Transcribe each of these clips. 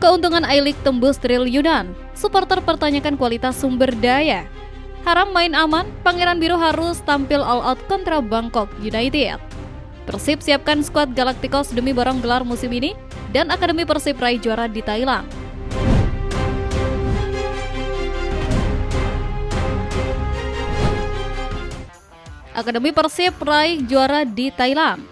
Keuntungan I-League tembus triliunan. Supporter pertanyakan kualitas sumber daya. Haram main aman, Pangeran Biru harus tampil all out kontra Bangkok United. Persib siapkan skuad Galacticos demi borong gelar musim ini, dan Akademi Persib raih juara di Thailand. Akademi Persib raih juara di Thailand.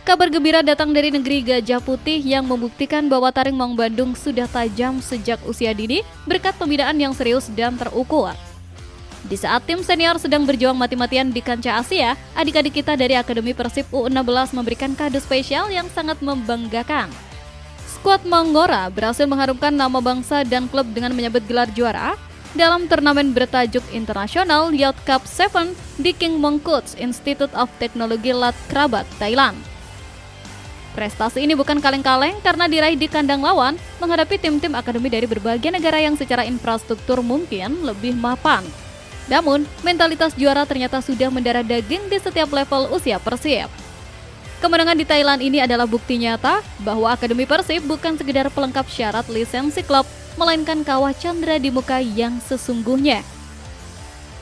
Kabar gembira datang dari negeri Gajah Putih yang membuktikan bahwa taring Maung Bandung sudah tajam sejak usia dini berkat pembinaan yang serius dan terukur. Di saat tim senior sedang berjuang mati-matian di kancah Asia, adik-adik kita dari Akademi Persib U16 memberikan kado spesial yang sangat membanggakan. Skuad Manggora berhasil mengharumkan nama bangsa dan klub dengan menyabet gelar juara dalam turnamen bertajuk internasional Youth Cup 7 di King Mongkut Institute of Technology Lat Krabak, Thailand. Prestasi ini bukan kaleng-kaleng karena diraih di kandang lawan menghadapi tim-tim akademi dari berbagai negara yang secara infrastruktur mungkin lebih mapan. Namun, mentalitas juara ternyata sudah mendarah daging di setiap level usia Persib. Kemenangan di Thailand ini adalah bukti nyata bahwa Akademi Persib bukan sekedar pelengkap syarat lisensi klub, melainkan kawah candra di muka yang sesungguhnya.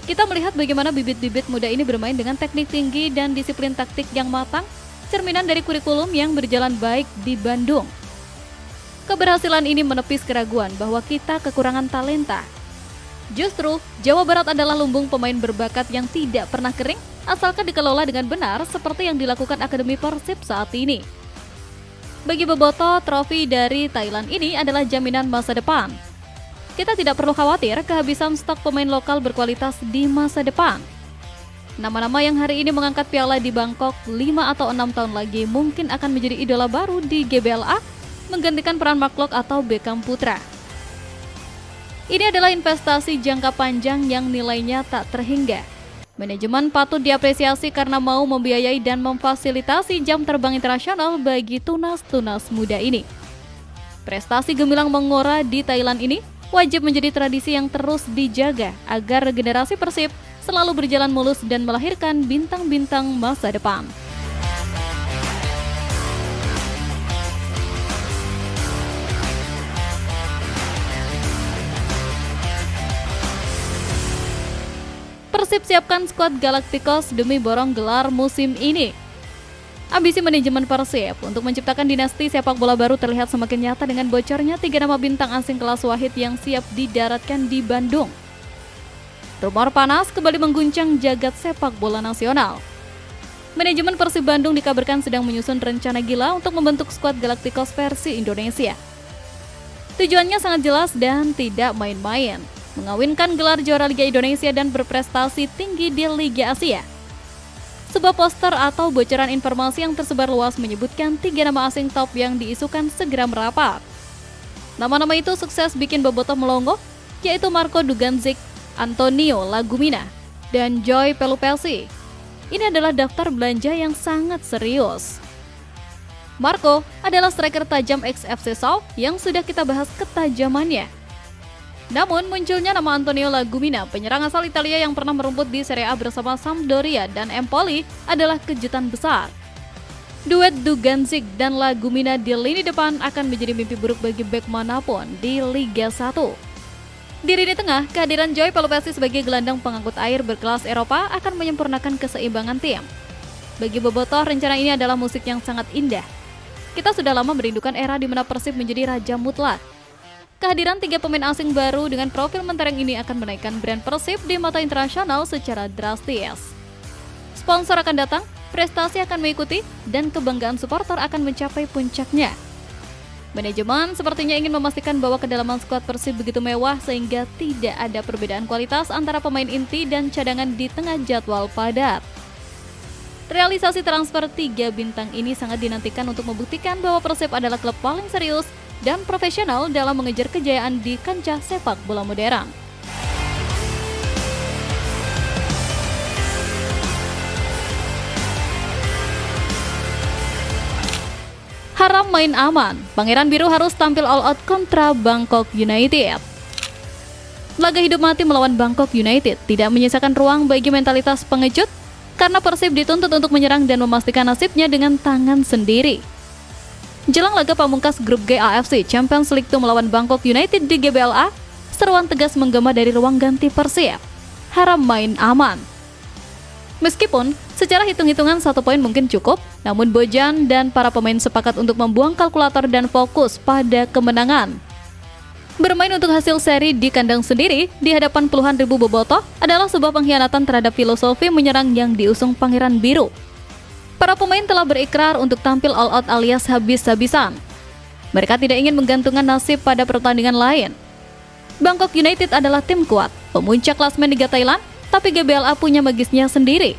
Kita melihat bagaimana bibit-bibit muda ini bermain dengan teknik tinggi dan disiplin taktik yang matang, cerminan dari kurikulum yang berjalan baik di Bandung. Keberhasilan ini menepis keraguan bahwa kita kekurangan talenta. Justru, Jawa Barat adalah lumbung pemain berbakat yang tidak pernah kering, asalkan dikelola dengan benar seperti yang dilakukan Akademi Persib saat ini. Bagi Bobotoh, trofi dari Thailand ini adalah jaminan masa depan. Kita tidak perlu khawatir kehabisan stok pemain lokal berkualitas di masa depan. Nama-nama yang hari ini mengangkat piala di Bangkok 5 atau 6 tahun lagi mungkin akan menjadi idola baru di GBLA, menggantikan peran Mark Locke atau Beckham Putra. Ini adalah investasi jangka panjang yang nilainya tak terhingga. Manajemen patut diapresiasi karena mau membiayai dan memfasilitasi jam terbang internasional bagi tunas-tunas muda ini. Prestasi gemilang Manggora di Thailand ini wajib menjadi tradisi yang terus dijaga agar generasi Persib selalu berjalan mulus dan melahirkan bintang-bintang masa depan. Persib siapkan skuad Galacticos demi borong gelar musim ini. Ambisi manajemen Persib untuk menciptakan dinasti sepak bola baru terlihat semakin nyata dengan bocornya 3 nama bintang asing kelas Wahid yang siap didaratkan di Bandung. Rumor panas kembali mengguncang jagat sepak bola nasional. Manajemen Persib Bandung dikabarkan sedang menyusun rencana gila untuk membentuk skuad Galacticos versi Indonesia. Tujuannya sangat jelas dan tidak main-main. Mengawinkan gelar juara Liga Indonesia dan berprestasi tinggi di Liga Asia. Sebuah poster atau bocoran informasi yang tersebar luas menyebutkan 3 nama asing top yang diisukan segera merapat. Nama-nama itu sukses bikin Bobotoh melongo, yaitu Marco Duganzik, Antonio Lagumina, dan Joy Pelupelsi. Ini adalah daftar belanja yang sangat serius. Marco adalah striker tajam ex-FC Seoul yang sudah kita bahas ketajamannya. Namun munculnya nama Antonio Lagumina, penyerang asal Italia yang pernah merumput di Serie A bersama Sampdoria dan Empoli adalah kejutan besar. Duet Duganzik dan Lagumina di lini depan akan menjadi mimpi buruk bagi bek manapun di Liga 1. Di lini tengah, kehadiran Joy Pelupelsi sebagai gelandang pengangkut air berkelas Eropa akan menyempurnakan keseimbangan tim. Bagi Bobotoh, rencana ini adalah musik yang sangat indah. Kita sudah lama merindukan era di mana Persib menjadi raja mutlak. Kehadiran 3 pemain asing baru dengan profil mentereng ini akan menaikkan brand Persib di mata internasional secara drastis. Sponsor akan datang, prestasi akan mengikuti, dan kebanggaan supporter akan mencapai puncaknya. Manajemen sepertinya ingin memastikan bahwa kedalaman skuad Persib begitu mewah sehingga tidak ada perbedaan kualitas antara pemain inti dan cadangan di tengah jadwal padat. Realisasi transfer 3 bintang ini sangat dinantikan untuk membuktikan bahwa Persib adalah klub paling serius dan profesional dalam mengejar kejayaan di kancah sepak bola modern. Haram main aman, Pangeran Biru harus tampil all out kontra Bangkok United. Laga hidup mati melawan Bangkok United tidak menyisakan ruang bagi mentalitas pengecut karena Persib dituntut untuk menyerang dan memastikan nasibnya dengan tangan sendiri. Jelang laga pamungkas grup G AFC Champions League 2 melawan Bangkok United di GBLA, seruan tegas menggema dari ruang ganti Persib. Harap main aman. Meskipun secara hitung-hitungan 1 poin mungkin cukup, namun Bojan dan para pemain sepakat untuk membuang kalkulator dan fokus pada kemenangan. Bermain untuk hasil seri di kandang sendiri di hadapan puluhan ribu bobotoh adalah sebuah pengkhianatan terhadap filosofi menyerang yang diusung Pangeran Biru. Para pemain telah berikrar untuk tampil all out alias habis-habisan. Mereka tidak ingin menggantungkan nasib pada pertandingan lain. Bangkok United adalah tim kuat, pemuncak klasmen Liga Thailand, tapi GBLA punya magisnya sendiri.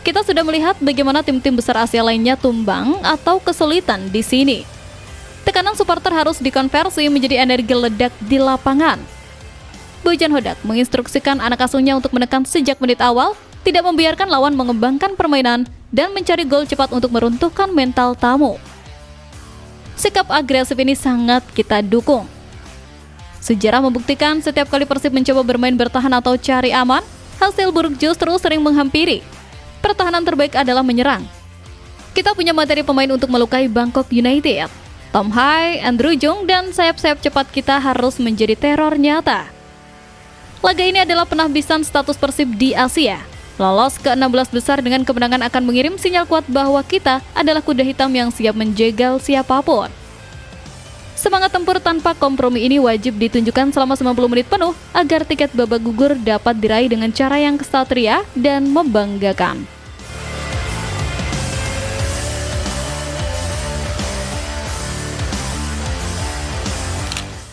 Kita sudah melihat bagaimana tim-tim besar Asia lainnya tumbang atau kesulitan di sini. Tekanan supporter harus dikonversi menjadi energi ledak di lapangan. Bojan Hodak menginstruksikan anak asuhnya untuk menekan sejak menit awal, tidak membiarkan lawan mengembangkan permainan, dan mencari gol cepat untuk meruntuhkan mental tamu. Sikap agresif ini sangat kita dukung. Sejarah membuktikan setiap kali Persib mencoba bermain bertahan atau cari aman, hasil buruk justru sering menghampiri. Pertahanan terbaik adalah menyerang. Kita punya materi pemain untuk melukai Bangkok United. Tom Hai, Andrew Jung, dan sayap-sayap cepat kita harus menjadi teror nyata. Laga ini adalah penahbisan status Persib di Asia. Lolos ke 16 besar dengan kemenangan akan mengirim sinyal kuat bahwa kita adalah kuda hitam yang siap menjegal siapapun. Semangat tempur tanpa kompromi ini wajib ditunjukkan selama 90 menit penuh agar tiket babak gugur dapat diraih dengan cara yang kesatria dan membanggakan.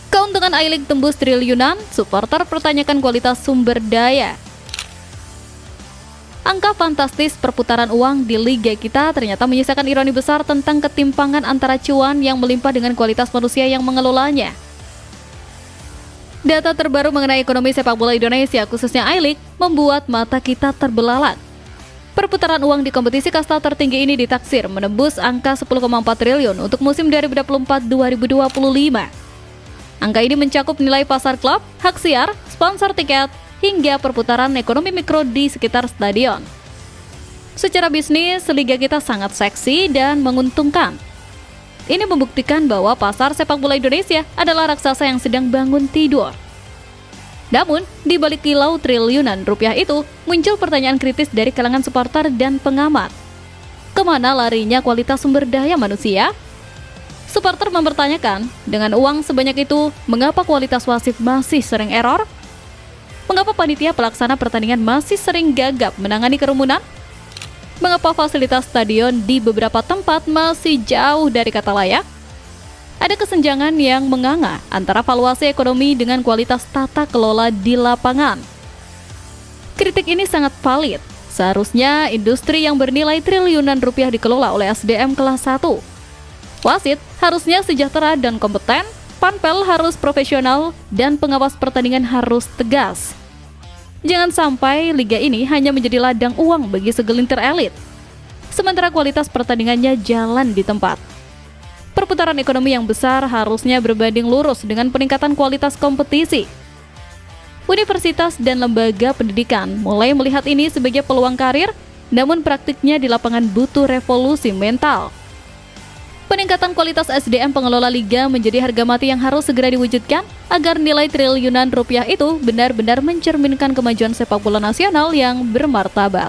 Keuntungan I-League tembus triliunan, supporter pertanyakan kualitas sumber daya. Angka fantastis perputaran uang di liga kita ternyata menyisakan ironi besar tentang ketimpangan antara cuan yang melimpah dengan kualitas manusia yang mengelolanya. Data terbaru mengenai ekonomi sepak bola Indonesia, khususnya I-League, membuat mata kita terbelalak. Perputaran uang di kompetisi kasta tertinggi ini ditaksir menembus angka 10,4 triliun untuk musim 2024-2025. Angka ini mencakup nilai pasar klub, hak siar, sponsor tiket, hingga perputaran ekonomi mikro di sekitar stadion. Secara bisnis, liga kita sangat seksi dan menguntungkan. Ini membuktikan bahwa pasar sepak bola Indonesia adalah raksasa yang sedang bangun tidur. Namun, di balik kilau triliunan rupiah itu, muncul pertanyaan kritis dari kalangan supporter dan pengamat. Kemana larinya kualitas sumber daya manusia? Supporter mempertanyakan, dengan uang sebanyak itu, mengapa kualitas wasit masih sering error? Mengapa panitia pelaksana pertandingan masih sering gagap menangani kerumunan? Mengapa fasilitas stadion di beberapa tempat masih jauh dari kata layak? Ada kesenjangan yang menganga antara valuasi ekonomi dengan kualitas tata kelola di lapangan. Kritik ini sangat valid. Seharusnya industri yang bernilai triliunan rupiah dikelola oleh SDM kelas 1. Wasit harusnya sejahtera dan kompeten, panpel harus profesional, dan pengawas pertandingan harus tegas. Jangan sampai liga ini hanya menjadi ladang uang bagi segelintir elit, sementara kualitas pertandingannya jalan di tempat. Perputaran ekonomi yang besar harusnya berbanding lurus dengan peningkatan kualitas kompetisi. Universitas dan lembaga pendidikan mulai melihat ini sebagai peluang karir, namun praktiknya di lapangan butuh revolusi mental. Peningkatan kualitas SDM pengelola liga menjadi harga mati yang harus segera diwujudkan agar nilai triliunan rupiah itu benar-benar mencerminkan kemajuan sepak bola nasional yang bermartabat.